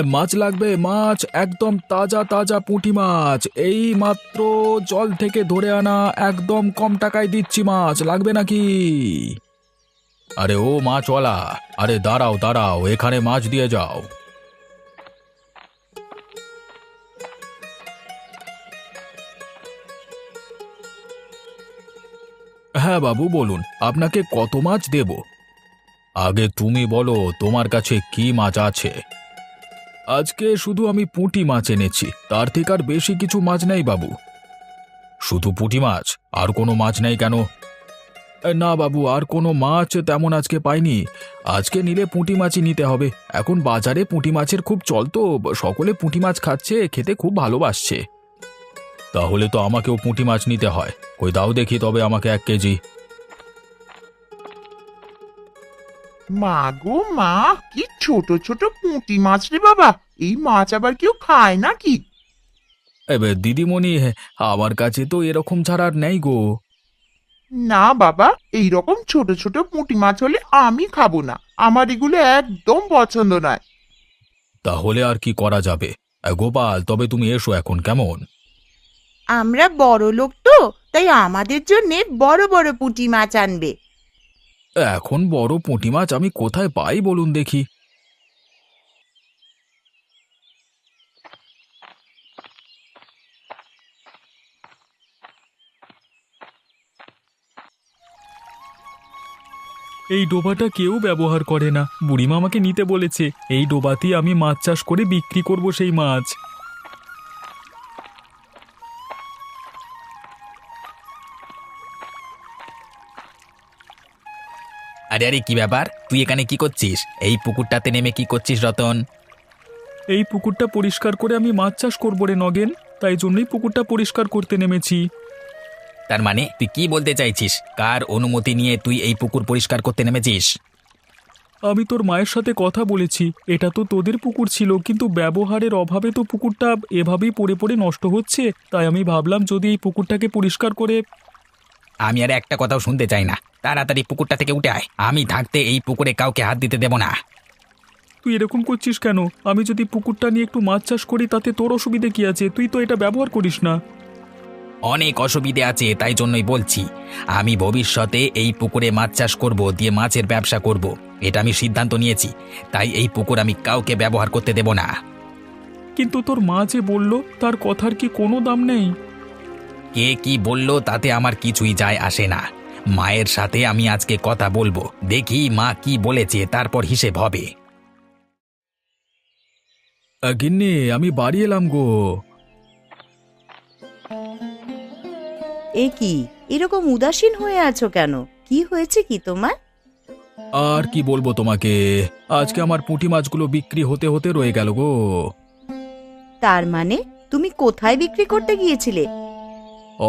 মাছ লাগবে, মাছ একদম তাজা তাজা পুঁটি মাছ, এই মাত্র জল থেকে ধরে আনা, একদম কম টাকায় দিচ্ছি, মাছ লাগবে নাকি? আরে ও মাছওয়ালা, আরে দাঁড়াও দাঁড়াও, এখানে মাছ দিয়ে যাও। হ্যাঁ বাবু, বলুন আপনাকে কত মাছ দেব? আগে তুমি বলো তোমার কাছে কি মাছ আছে। আজকে শুধু আমি পুঁটি মাছ এনেছি, তার থেকে আর বেশি কিছু মাছ নেই বাবু। শুধু পুঁটি মাছ? আর কোনো মাছ নেই কেন? না বাবু, আর কোনো মাছ তেমন আজকে পাইনি। আজকে নিলে পুঁটি মাছই নিতে হবে। এখন বাজারে পুঁটি মাছের খুব চল, তো সকলে পুঁটি মাছ খাচ্ছে, খেতে খুব ভালোবাসছে। তাহলে তো আমাকেও পুঁটি মাছ নিতে হয়। কই দাও দেখি তবে আমাকে 1 কেজি। মা গো মা, কি ছোট ছোট পুঁটি মাছ রে বাবা! এই মাছ আবার কেউ খায় নাকি? এবার দিদিমণি, আমার কাছে তো এরকম ছাড়া আর নেই গো। না বাবা, এই রকম ছোট ছোট পুঁটি মাছ হলে আমি খাবো না। আমার এগুলো একদম পছন্দ নয়। তাহলে আর কি করা যাবে? গোপাল, তবে তুমি এসো এখন, কেমন? আমরা বড় লোক তো, তাই আমাদের জন্য বড় বড় পুঁটি মাছ আনবে। এখন বড় পুঁটি মাছ আমি কোথায় পাই বলুন দেখি। এই ডোবাটা কেউ ব্যবহার করে না, বুড়িমা আমাকে নিতে বলেছে। এই ডোবাতেই আমি মাছ চাষ করে বিক্রি করব সেই মাছ। আরে আরে, কি ব্যাপার? তুই এখানে কি করছিস? এই পুকুরটাতে নেমে কি করছিস রতন? এই পুকুরটা পরিষ্কার করে আমি মাছ চাষ করবো রে নগেন, তাই জন্যই পুকুরটা পরিষ্কার করতে নেমেছি। তার মানে তুই কি বলতে চাইছিস? কার অনুমতি নিয়ে তুই এই পুকুর পরিষ্কার করতে নেমেছিস? আমি তোর মায়ের সাথে কথা বলেছি, এটা তো তোদের পুকুর ছিল, কিন্তু ব্যবহারের অভাবে তো পুকুরটা এভাবেই পড়ে পড়ে নষ্ট হচ্ছে, তাই আমি ভাবলাম যদি এই পুকুরটাকে পরিষ্কার করে। আমি আর একটা কথাও শুনতে চাই না। তাড়াতাড়ি পুকুরটা থেকে উঠে আয়। আমি থাকতে এই পুকুরে কাউকে হাত দিতে দেব না। তুই এরকম করছিস কেন? আমি যদি পুকুরটা নিয়ে একটু মাছ চাষ করি তাতে তোর অসুবিধে কি আছে? তুই তো এটা ব্যবহার করিস না। অনেক অসুবিধে আছে, তাই জন্যই বলছি। আমি ভবিষ্যতে এই পুকুরে মাছ চাষ করব, দিয়ে মাছের ব্যবসা করব। এটা আমি সিদ্ধান্ত নিয়েছি। তাই এই পুকুর আমি কাউকে ব্যবহার করতে দেব না। কিন্তু তোর মা যে বলল, তার কথার কি কোনো দাম নেই? কে কি বলল তাতে আমার কিছুই যায় আসে না। মায়ের সাথে আমি আজকে কথা বলবো, দেখি মা কি বলেছে, তারপর হিসেব হবে। গিন্নি, আমি বাড়ি এলাম গো। এ কি, এরকম উদাসীন হয়ে আছো কেন? কি হয়েছে কি তোমার? আর কি বলবো তোমাকে, আজকে আমার পুঁটি মাছগুলো বিক্রি হতে হতে রয়ে গেল গো। তার মানে তুমি কোথায় বিক্রি করতে গিয়েছিলে?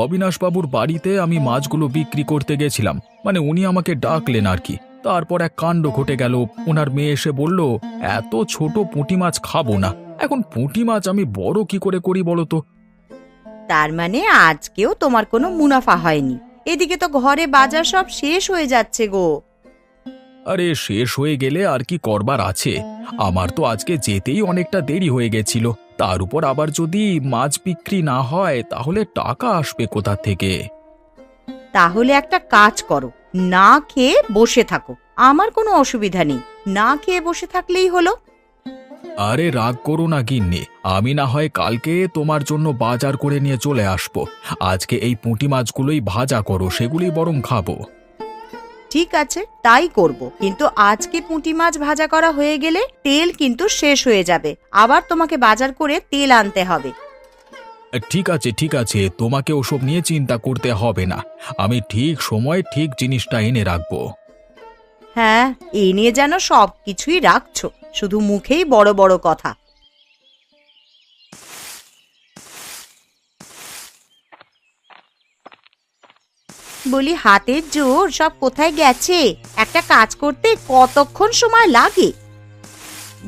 অবিনাশবাবুর বাড়িতে আমি মাছগুলো বিক্রি করতে গেছিলাম, মানে উনি আমাকে ডাকলেন আর কি। তারপর এক কাণ্ড ঘটে গেল। ওনার মেয়ে এসে বলল, এত ছোট পুঁটি মাছ খাবো না। এখন পুঁটি মাছ আমি বড় কি করে করি বলো তো? তার মানে আজকেও তোমার কোনো মুনাফা হয়নি। এদিকে তো ঘরে বাজার সব শেষ হয়ে যাচ্ছে গো। আরে শেষ হয়ে গেলে আর কি করবার আছে? আমার তো আজকে যেতেই অনেকটা দেরি হয়ে গেছিল, তার উপর আবার যদি মাছ বিক্রি না হয় তাহলে টাকা আসবে কোথা থেকে? তাহলে একটা কাজ করো, না খেয়ে বসে থাকো। আমার কোনো অসুবিধা নেই, না খেয়ে বসে থাকলেই হলো। আরে রাগ করো না গিন্নি, আমি না হয় কালকে তোমার জন্য বাজার করে নিয়ে চলে আসবো। আজকে এই পুঁটি মাছগুলোই ভাজা করো, সেগুলোই বরং খাবো। ঠিক আছে, তাই করব। কিন্তু আজকে পুঁটি মাছ ভাজা করা হয়ে গেলে তেল কিন্তু শেষ হয়ে যাবে, আবার তোমাকে বাজার করে তেল আনতে হবে। ঠিক আছে ঠিক আছে, তোমাকে ওসব নিয়ে চিন্তা করতে হবে না। আমি ঠিক সময় ঠিক জিনিসটা এনে রাখবো। হ্যাঁ, এই নিয়ে যেন সবকিছুই রাখছো, শুধু মুখেই বড় বড় কথা। বলি, হাতের জোর সব কোথায় গেছে? একটা কাজ করতে কতক্ষণ সময় লাগে?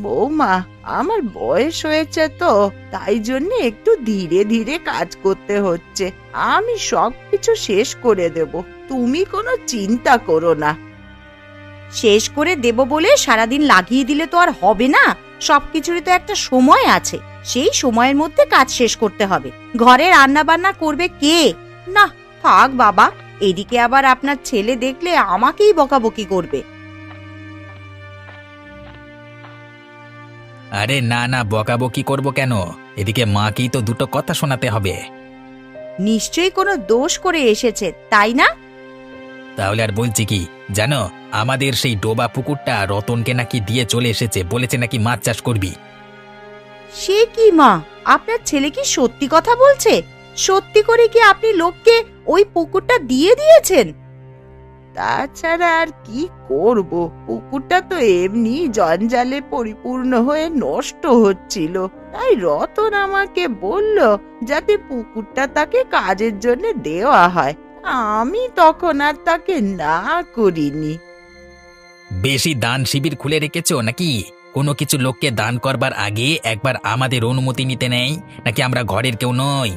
বৌমা, আমার বয়স হয়েছে তো, তাই জন্য একটু ধীরে ধীরে কাজ করতে হচ্ছে। আমি সবকিছু শেষ করে দেব, তুমি কোনো চিন্তা করো না। শেষ করে দেব বলে সারাদিন লাগিয়ে দিলে তো আর হবে না। সবকিছুরই তো একটা সময় আছে, সেই সময়ের মধ্যে কাজ শেষ করতে হবে। ঘরে রান্না বান্না করবে কে? না থাক বাবা, এদিকে আবার আপনার ছেলে দেখলে আমাকেই বকাবকি করবে। আরে না না, বকাবকি করব কেন? এদিকে মাকেই তো দুটো কথা শোনাতে হবে। নিশ্চয়ই কোনো দোষ করে এসেছে, তাই না? তাহলে আর বলছি কি জানো, আমাদের সেই ডোবা পুকুরটা রতনকে নাকি দিয়ে চলে এসেছে, বলেছে নাকি মাছ চাষ করবি। সে কি মা, আপনার ছেলে কি সত্যি কথা বলছে? সত্যি করে কি আপনি লোককে ওই পুকুরটা দিয়ে দিয়েছেন? তাছাড়া আর কি করব, পুকুরটা তো এমনি জঞ্জালে পরিপূর্ণ হয়ে নষ্ট হচ্ছিল, তাই রতন আমাকে বলল যাতে পুকুরটা তাকে কাজের জন্য দেওয়া হয়। আমি তখন আর তাকে না করিনি। বেশি দান শিবির খুলে রেখেছো নাকি? কোনো কিছু লোককে দান করবার আগে একবার আমাদের অনুমতি নিতে নেই নাকি? আমরা ঘরের কেউ নই?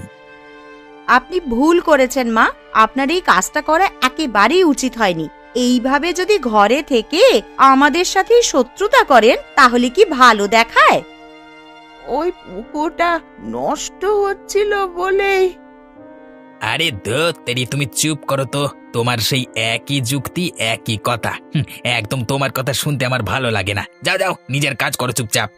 আপনি ভুল করেছেন মা, আপনার এই কাজটা করা একেবারেই উচিত হয়নি। এইভাবে যদি ঘরে থেকে আমাদের সাথে শত্রুতা করেন তাহলে কি ভালো দেখায়? ওই পুকুরটা নষ্ট হচ্ছিল বলেই। আরে তেরি, তুমি চুপ করো তো। তোমার সেই একই যুক্তি, একই কথা। একদম তোমার কথা শুনতে আমার ভালো লাগে না। যাও যাও, নিজের কাজ করো চুপচাপ।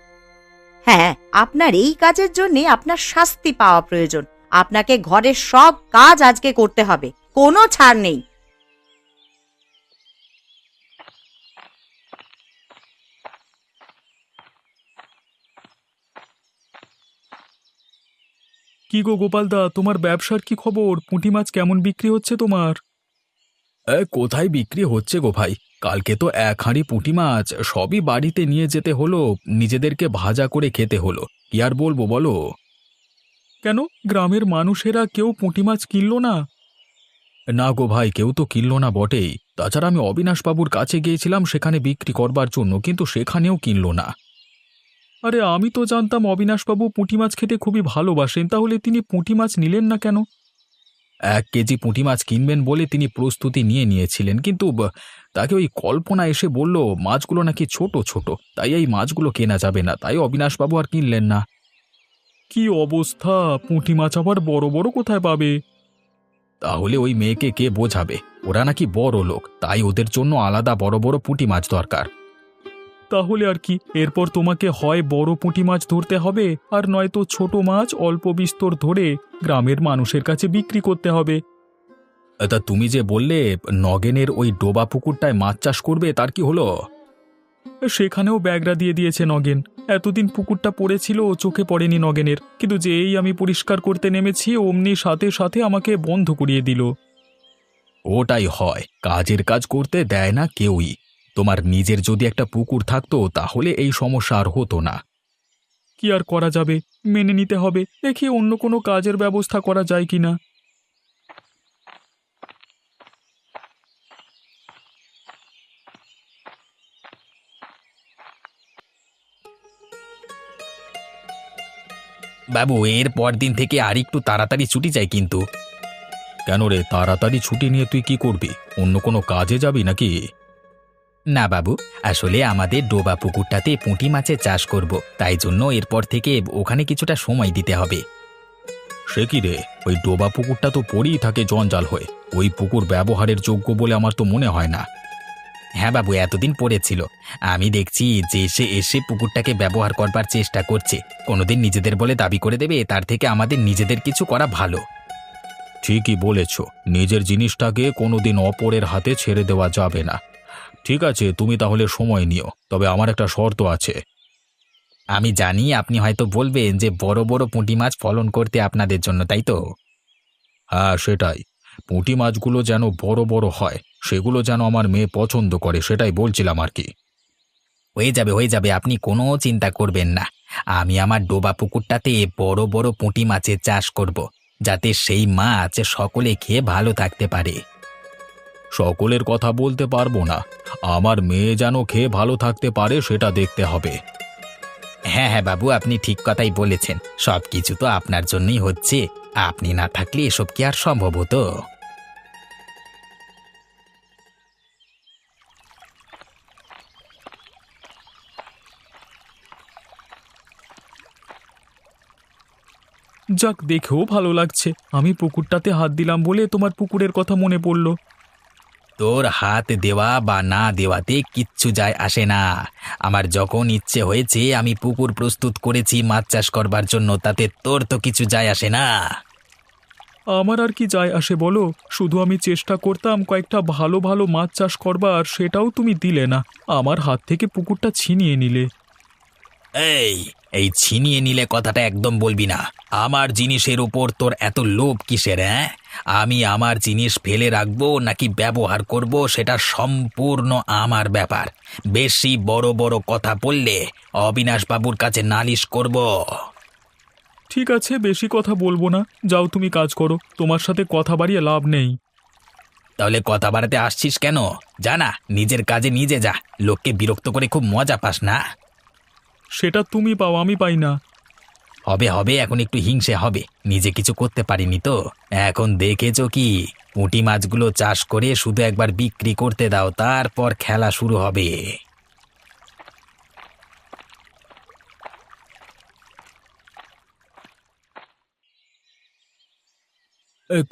হ্যাঁ, আপনার এই কাজের জন্য আপনার শাস্তি পাওয়া প্রয়োজন। আপনাকে ঘরের সব কাজ আজকে করতে হবে, কোনো ছাড় নেই। কি গো গোপালদা, তোমার ব্যবসার কি খবর? পুঁটি মাছ কেমন বিক্রি হচ্ছে তোমার? কোথায় বিক্রি হচ্ছে গো ভাই, কালকে তো এক হাঁড়ি পুঁটি মাছ সবই বাড়িতে নিয়ে যেতে হলো, নিজেদেরকে ভাজা করে খেতে হলো। কি আর বলবো বলো? কেন, গ্রামের মানুষেরা কেউ পুঁটি মাছ কিনলো না? না গো ভাই, কেউ তো কিনলো না বটেই। তাছাড়া আমি অবিনাশবাবুর কাছে গিয়েছিলাম সেখানে বিক্রি করবার জন্য, কিন্তু সেখানেও কিনলো না। আরে আমি তো জানতাম অবিনাশবাবু পুঁটি মাছ খেতে খুবই ভালোবাসেন, তাহলে তিনি পুঁটি মাছ নিলেন না কেন? 1 কেজি পুঁটি মাছ কিনবেন বলে তিনি প্রস্তুতি নিয়েছিলেন, কিন্তু তাকে ওই কল্পনা এসে বলল মাছগুলো নাকি ছোট ছোট, তাই এই মাছগুলো কেনা যাবে না, তাই অবিনাশবাবু আর কিনলেন না। কি অবস্থা, পুঁটি মাছ আবার বড় বড় কোথায় পাবে? তাহলে ওই মেয়েকে কে বোঝাবে? ওরা নাকি বড় লোক, তাই ওদের জন্য আলাদা বড় বড় পুঁটি মাছ দরকার। তাহলে আর কি, এরপর তোমাকে হয় বড় পুঁটি মাছ ধরতে হবে, আর নয়তো ছোট মাছ অল্প বিস্তর ধরে গ্রামের মানুষের কাছে বিক্রি করতে হবে। তা তুমি যে বললে নগেনের ওই ডোবা পুকুরটায় মাছ চাষ করবে, তার কি হলো? সেখানেও ব্যাগরা দিয়ে দিয়েছে নগেন। এতদিন পুকুরটা পড়েছিল, চোখে পড়েনি নগেনের, কিন্তু যেই আমি পরিষ্কার করতে নেমেছি অমনি সাথে সাথে আমাকে বন্ধ করিয়ে দিল। ওটাই হয়, কাজের কাজ করতে দেয় না কেউই। তোমার নিজের যদি একটা পুকুর থাকতো তাহলে এই সমস্যা আর হতো না। কি আর করা যাবে, মেনে নিতে হবে। দেখি অন্য কোনো কাজের ব্যবস্থা করা যায় কিনা। বাবু, এর পর দিন থেকে আর একটু তাড়াতাড়ি ছুটি চাই কিন্তু। কেন রে, তাড়াতাড়ি ছুটি নিয়ে তুই কি করবি? অন্য কোনো কাজে যাবি নাকি? না বাবু, আসলে আমাদের ডোবা পুকুরটাতে পুঁটি মাছের চাষ করব, তাই জন্য এরপর থেকে ওখানে কিছুটা সময় দিতে হবে। সে কি রে, ওই ডোবা পুকুরটা তো পড়েই থাকে জঞ্জাল হয়ে, ওই পুকুর ব্যবহারের যোগ্য বলে আমার তো মনে হয় না। হ্যাঁ বাবু, এতদিন পড়েছিল, আমি দেখছি যে এসে এসে পুকুরটাকে ব্যবহার করবার চেষ্টা করছে। কোনোদিন নিজেদের বলে দাবি করে দেবে, তার থেকে আমাদের নিজেদের কিছু করা ভালো। ঠিকই বলেছ, নিজের জিনিসটাকে কোনোদিন অপরের হাতে ছেড়ে দেওয়া যাবে না। ঠিক আছে, তুমি তাহলে সময় নিও, তবে আমার একটা শর্ত আছে। আমি জানি আপনি হয়তো বলবেন যে বড় বড় পুঁটি মাছ ফলন করতে আপনাদের জন্য, তাই তো? হ্যাঁ সেটাই, পুঁটি মাছগুলো যেন বড় বড় হয়, সেগুলো যেন আমার মেয়ে পছন্দ করে, সেটাই বলছিলাম আর কি। হয়ে যাবে, আপনি কোনো চিন্তা করবেন না। আমি আমার ডোবা পুকুরটাতে বড় বড় পুঁটি মাছের চাষ করব, যাতে সেই মাছ সকলে খেয়ে ভালো থাকতে পারে। সকলের কথা বলতে পারবো না, আমার মেয়ে যেন খেয়ে ভালো থাকতে পারে সেটা দেখতে হবে। হ্যাঁ হ্যাঁ বাবু, আপনি ঠিক কথাই বলেছেন, সবকিছু তো আপনার জন্যই হচ্ছে। আপনি না থাকলে এসব কি আর সম্ভব হতো? যাক, দেখেও ভালো লাগছে। আমি পুকুরটাতে হাত দিলাম বলে তোমার পুকুরের কথা মনে পড়ল। তোর হাত দেওয়া বা না দেওয়াতে কিচ্ছু যায় আসে না। আমার যখন ইচ্ছে হয়েছে আমি পুকুর প্রস্তুত করেছি মাছ চাষ করবার জন্য, তাতে তোর তো কিছু যায় আসে না। আমার আর কি যায় আসে বলো? শুধু আমি চেষ্টা করতাম কয়েকটা ভালো ভালো মাছ চাষ করবার, সেটাও তুমি দিলে না। আমার হাত থেকে পুকুরটা ছিনিয়ে নিলে। এই এই ছিনিয়ে নিলে কথাটা একদম বলবি না। আমার জিনিসের উপর তোর এত লোভ কিসের? হ্যাঁ, আমি আমার জিনিস ফেলে রাখবো নাকি ব্যবহার করব সেটা সম্পূর্ণ আমার ব্যাপার। বেশি বড় বড় কথা বললে অবিনাশবাবুর কাছে নালিশ করব। ঠিক আছে, বেশি কথা বলবো না। যাও, তুমি কাজ করো। তোমার সাথে কথা বাড়িয়ে লাভ নেই। তাহলে কথা বাড়াতে আসছিস কেন? জানা, নিজের কাজে নিজে যা। লোককে বিরক্ত করে খুব মজা পাস না? সেটা তুমি পাও, আমি পাই না। হবে হবে, এখন একটু হিংসে হবে। নিজে কিছু করতে পারিনি তো। এখন দেখেছো কি, পুঁটি মাছগুলো চাষ করে শুধু একবার বিক্রি করতে দাও, তারপর খেলা শুরু হবে।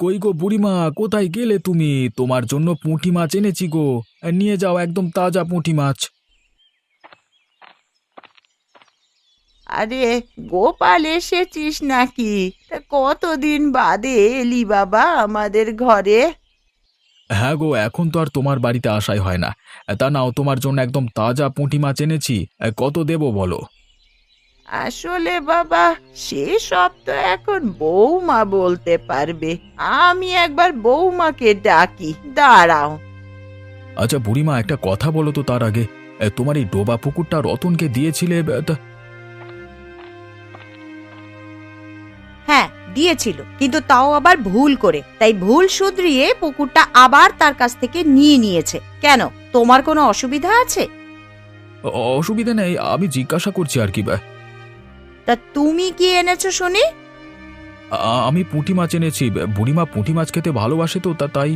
কই গো বুড়িমা, কোথায় গেলে তুমি? তোমার জন্য পুঁটি মাছ এনেছি গো। নিয়ে যাও, একদম তাজা পুঁটি মাছ। আরে গোপাল, এসেছিস নাকি? তা কতদিন বাদে এলি বাবা আমাদের ঘরে? হ্যাঁ গো, এখন তো আর তোমার বাড়িতে আসাই হয় না। তা নাও, তোমার জন্য একদম তাজা পুঁটি মাছ এনেছি। কত দেবো বলো? আসলে বাবা, সেসব তো এখন বৌমা বলতে পারবে। আমি একবার বৌমাকে ডাকি, দাঁড়াও। আচ্ছা বুড়িমা, একটা কথা বলো তো তার আগে। তোমার এই ডোবা পুকুরটা রতনকে দিয়েছিলে হ্যাঁ, দিয়েছিল, কিন্তু তাও আবার ভুল করে। তাই ভুল শুধরিয়ে পুকুরটা আবার তার কাছ থেকে নিয়ে নিয়েছে। কেন, তোমার কোনো অসুবিধা আছে? অসুবিধা নেই, আমি জিজ্ঞাসা করছি আর কি। তা তুমি কি এনেছো শুনি? আমি পুঁটি মাছ এনেছি। বুড়িমা পুঁটি মাছ খেতে ভালোবাসে তো, তাই।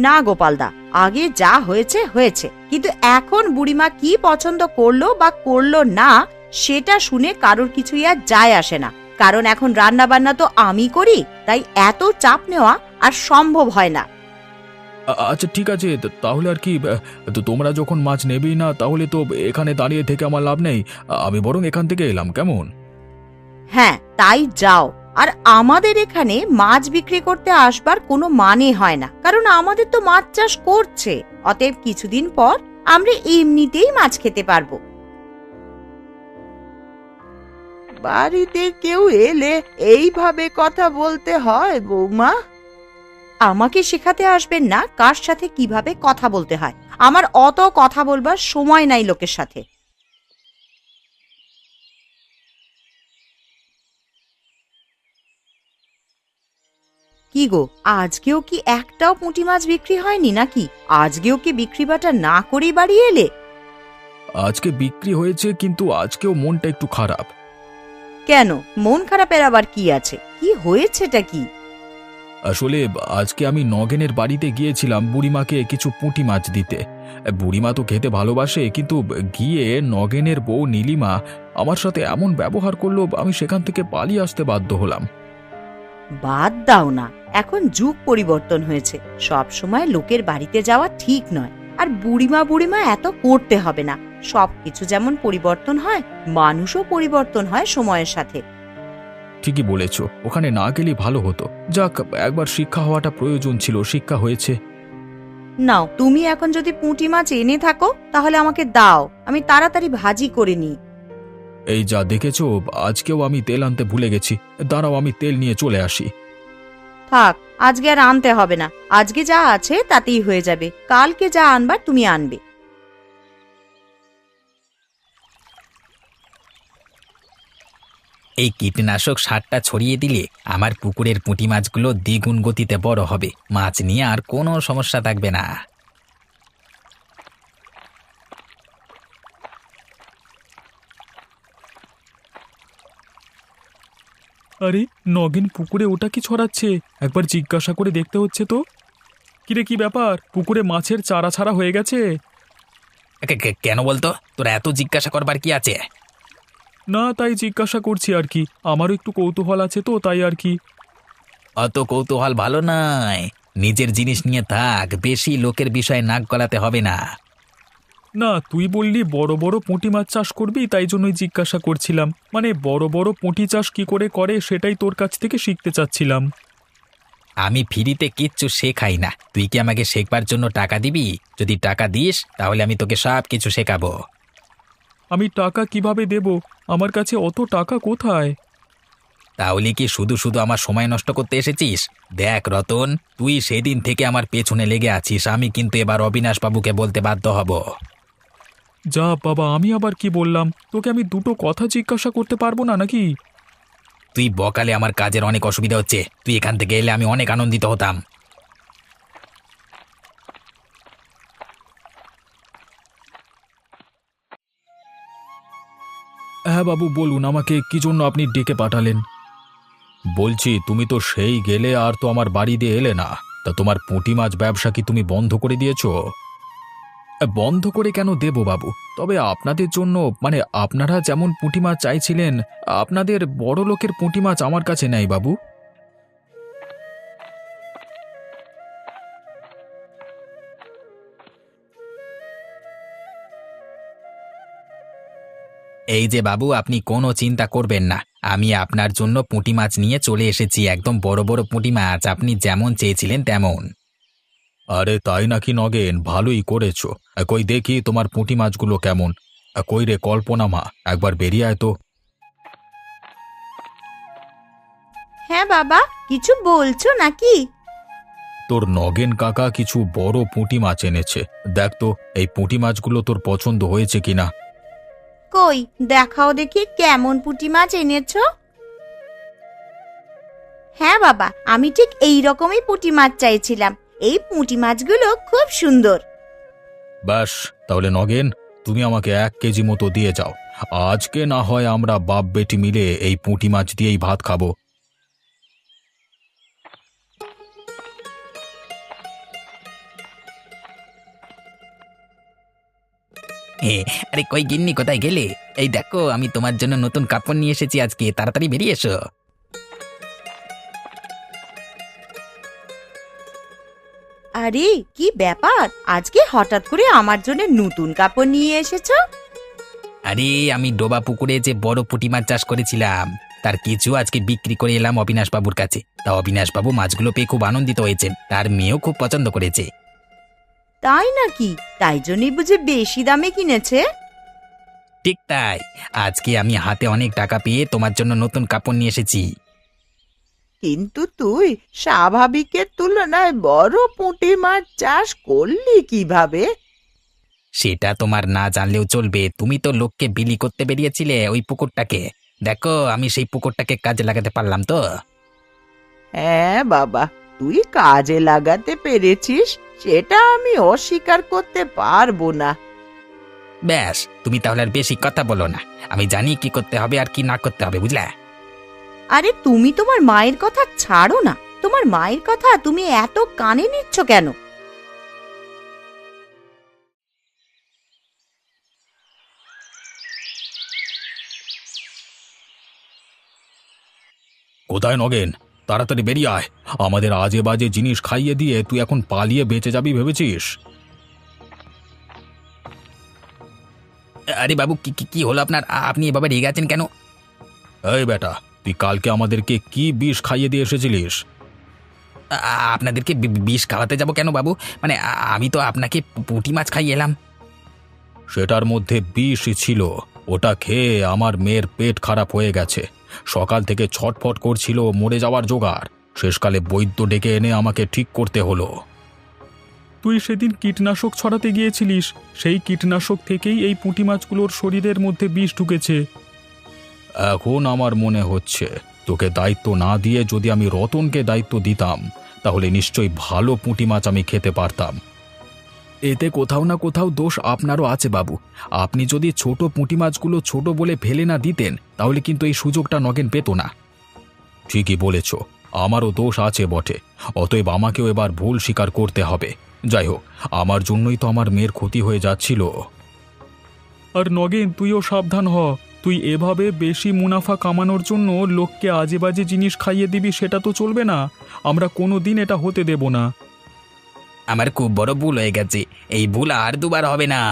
না গোপালদা, আগে যা হয়েছে হয়েছে, কিন্তু এখন বুড়িমা কি পছন্দ করলো বা করলো না সেটা শুনে কারোর কিছুই আর যায় আসে না। কারণ এখন রান্না বান্না তো আমি করি, তাই এত চাপ নেওয়া আর সম্ভব হয় না। আচ্ছা ঠিক আছে, তাহলে আর কি। তো তোমরা যখন মাছ নেবেই না, তাহলে তো এখানে দাঁড়িয়ে থেকে আমার লাভ নেই। আমি বরং এখান থেকে এলাম, কেমন? হ্যাঁ, তাই যাও। আর আমাদের এখানে মাছ বিক্রি করতে আসবার কোনো মানে হয় না, কারণ আমাদের তো মাছ চাষ করছে। অতএব কিছুদিন পর আমরা এমনিতেই মাছ খেতে পারবো। বাড়িতে কেউ এলে এইভাবে কথা বলতে হয় বৌমা? আমাকে শেখাতে আসবেন না কার সাথে কিভাবে কথা বলতে হয়। আমার অত কথা বলবার সময় নাই লোকের সাথে। কি গো, আজকেও কি একটাও পুঁটি মাছ বিক্রি হয়নি নাকি? আজকেও কি বিক্রি বাটা না করেই বাড়ি এলে? আজকে বিক্রি হয়েছে, কিন্তু আজকেও মনটা একটু খারাপ। কেন, মন খারাপের আবার কি আছে? কি হয়েছেটা কি? আসলে আজকে আমি নগেনের বাড়িতে গিয়েছিলাম বুড়িমাকে কিছু পুঁটি মাছ দিতে। বুড়িমা তো খেতে ভালোবাসে, কিন্তু গিয়ে নগেনের বউ নীলিমা আমার সাথে এমন ব্যবহার করলো, আমি সেখান থেকে পালিয়ে আসতে বাধ্য হলাম। বাদ দাও না, এখন যুগ পরিবর্তন হয়েছে। সব সময় লোকের বাড়িতে যাওয়া ঠিক নয়। আর বুড়িমা বুড়িমা এত করতে হবে না। সবকিছু যেমন পরিবর্তন হয়, মানুষও পরিবর্তন হয় সময়ের সাথে। ঠিকই বলেছ, ওখানে না গেলে ভালো হতো। যাক, একবার শিক্ষা হওয়াটা প্রয়োজন ছিল, শিক্ষা হয়েছে। নাও, তুমি এখন যদি পুঁটি মাছ এনে থাকো তাহলে আমাকে দাও, আমি তাড়াতাড়ি ভাজি করে নিই। এই যা দেখেছো, আজকেও আমি তেল আনতে ভুলে গেছি। দাঁড়াও, আমি তেল নিয়ে চলে আসি। থাক, আজকে আর আনতে হবে না। আজকে যা আছে তাতেই হয়ে যাবে। কালকে যা আনবার তুমি আনবে। এই কীটনাশক সারটা ছড়িয়ে দিলে আমার পুকুরের পুঁটি মাছগুলো দ্বিগুণ গতিতে বড় হবে। মাছ নিয়ে আর কোনো সমস্যা থাকবে না। আরে, নগেন পুকুরে ওটা কি ছড়াচ্ছে? একবার জিজ্ঞাসা করে দেখতে হচ্ছে তো। কিরে, কি ব্যাপার? পুকুরে মাছের চারা ছাড়া হয়ে গেছে? কেন বলতো? তোরা এত জিজ্ঞাসা করবার কি আছে? না, তাই জিজ্ঞাসা করছি আর কি, আমারও একটু কৌতূহল আছে তো তাই আর কি। অত কৌতূহল ভালো নয়, নিজের জিনিস নিয়ে থাক, বেশি লোকের বিষয়ে নাক গলাতে হবে না। না, তুই বললি বড় বড় পুঁটি মাছ চাষ করবি, তাই জন্যই জিজ্ঞাসা করছিলাম। মানে বড় বড় পুঁটি চাষ কি করে করে সেটাই তোর কাছ থেকে শিখতে চাচ্ছিলাম। আমি ফ্রিতে কিচ্ছু শেখাই না, তুই কি আমাকে শেখবার জন্য টাকা দিবি? যদি টাকা দিস তাহলে আমি তোকে সব কিছু শেখাবো। আমি টাকা কিভাবে দেব? আমার কাছে অত টাকা কোথায়? তাহলে কি শুধু শুধু আমার সময় নষ্ট করতে এসেছিস? দেখ রতন, তুই সেদিন থেকে আমার পেছনে লেগে আছিস, আমি কিন্তু এবার অবিনাশ বাবুকে বলতে বাধ্য হব। যা বাবা, আমি আবার কি বললাম? তোকে আমি দুটো কথা জিজ্ঞাসা করতে পারবো না নাকি? তুই বকালে আমার কাজের অনেক অসুবিধা হচ্ছে, তুই এখান থেকে এলে আমি অনেক আনন্দিত হতাম। হ্যাঁ বাবু, বলুন, আমাকে কি জন্য আপনি ডেকে পাঠালেন? বলছি, তুমি তো সেই গেলে আর তো আমার বাড়ি দিয়ে এলে না, তা তোমার পুঁটি মাছ ব্যবসা কি তুমি বন্ধ করে দিয়েছো? বন্ধ করে কেন দেব বাবু? তবে আপনাদের জন্য, মানে আপনারা যেমন পুঁটি মাছ চাইছিলেন, আপনাদের বড় লোকের পুঁটি মাছ আমার কাছে নেই বাবু। এই যে বাবু, আপনি কোনো চিন্তা করবেন না, আমি আপনার জন্য পুঁটি মাছ নিয়ে চলে এসেছি, একদম বড় বড় পুঁটি মাছ, আপনি যেমন চেয়েছিলেন তেমন। আরে তাই নাকি নগেন? ভালোই করেছো। কই দেখি তোমার পুঁটি মাছগুলো কেমন। কই রে কল্পনা মা, একবার বেরিয়ে আয় তো। হ্যাঁ বাবা, কিছু বলছো নাকি? তোর নগেন কাকা কিছু বড় পুঁটি মাছ এনেছে, দেখ তো এই পুঁটি মাছগুলো তোর পছন্দ হয়েছে কিনা। কই দেখাও দেখি কেমন পুঁটি মাছ এনেছো। হ্যাঁ বাবা, আমি ঠিক এই রকমই পুঁটি মাছ চাইছিলাম। এই পুঁটি মাছগুলো খুব সুন্দর। ব্যাস, তাহলে নগেন, তুমি আমাকে 1 কেজি মতো দিয়ে যাও। আজকে না হয় আমরা বাপ বেটি মিলে এই পুঁটি মাছ দিয়েই ভাত খাবো। আরে কই গিন্নি, কোথায় গেলে? এই দেখো, আমি তোমার জন্য নতুন কাপড় নিয়ে এসেছি আজকে, তাড়াতাড়ি বেরিয়ে এসো। আরে কি ব্যাপার, আজকে হঠাৎ করে আমার জন্য নতুন কাপড় নিয়ে এসেছো? আরে আমি ডোবা পুকুরে যে বড় পুঁটি মাছ চাষ করেছিলাম, তার কিছু আজকে বিক্রি করে এলাম অবিনাশ বাবুর কাছে। তা অবিনাশ বাবু মাছগুলো পেয়ে খুব আনন্দিত হয়েছেন, তার মেয়েও খুব পছন্দ করেছে। তাই নাকি? তাই জন্যই বুঝি বেশি দামে কিনেছে? ঠিক তাই, আজকে আমি হাতে অনেক টাকা পেয়ে তোমার জন্য নতুন কাপড় নিয়ে এসেছি। কিন্তু তুই স্বাভাবিকের তুলনায় বড় পুঁটি মাছ চাষ করলি কিভাবে? সেটা তোমার না জানলেও চলবে, তুমি তো লোককে বিলি করতে বেরিয়েছিলে ওই পুকুরটাকে। দেখো, আমি সেই পুকুরটাকে কাজে লাগাতে পারলাম তো। হ্যাঁ বাবা, তুই কাজে লাগাতে পেরেছিস, সেটা আমি অস্বীকার করতে পারবো না। ব্যাস, তুমি তাহলে আর বেশি কথা বলো না, আমি জানি কি করতে হবে আর কি না করতে হবে, বুঝলে? আরে তুমি তোমার মায়ের কথা ছাড়ো না, তোমার মায়ের কথা তুমি এত কানে নিচ্ছ কেন? কোথায় নগেন? তাড়াতাড়ি বেরিয়ে আয়। আমাদের আজে বাজে জিনিস খাইয়ে দিয়ে তুই এখন পালিয়ে বেঁচে যাবি ভেবেছিস? আরে বাবু, কি কি কি হলো আপনার? আপনি এভাবে রেগে আছেন কেন? এই বেটা, তুই কালকে আমাদেরকে কি বিষ খাইয়ে দিয়ে এসেছিলিস? আপনাদেরকে বিষ খাওয়াতে যাব কেন বাবু? মানে আমি তো আপনাকে পুঁটি মাছ খাইয়ে এলাম। সেটার মধ্যে বিষ ছিল, ওটা খেয়ে আমার মেয়ের পেট খারাপ হয়ে গেছে। সকাল থেকে ছটফট করছিল, মরে যাওয়ার জোগাড়। শেষকালে বৈদ্য ডেকে এনে আমাকে ঠিক করতে হলো। তুই সেদিন কীটনাশক ছড়াতে গিয়েছিলিস, সেই কীটনাশক থেকেই এই পুঁটি মাছগুলোর শরীরের মধ্যে বিষ ঢুকেছে। এখন আমার মনে হচ্ছে তোকে দায়িত্ব না দিয়ে যদি আমি রতনকে দায়িত্ব দিতাম, তাহলে নিশ্চয়ই ভালো পুঁটি মাছ আমি খেতে পারতাম। এতে কোথাও না কোথাও দোষ আপনারও আছে বাবু। আপনি যদি ছোট পুঁটি মাছগুলো ছোট বলে ফেলে না দিতেন, তাহলে কিন্তু এই সুযোগটা নগেন পেত না। ঠিকই বলেছ, আমারও দোষ আছে বটে, অতএব আমাকেও এবার ভুল স্বীকার করতে হবে। যাই হোক, আমার জন্যই তো আমার মেয়ের ক্ষতি হয়ে যাচ্ছিল। আর নগেন, তুইও সাবধান হ, তুই এভাবে বেশি মুনাফা কামানোর জন্য লোককে আজে বাজে জিনিস খাইয়ে দিবি, সেটা তো চলবে না। আমরা কোনো দিন এটা হতে দেব না। আমার খুব বড় ভুল হয়ে গেছে, এই ভুল আর দুবার হবে না।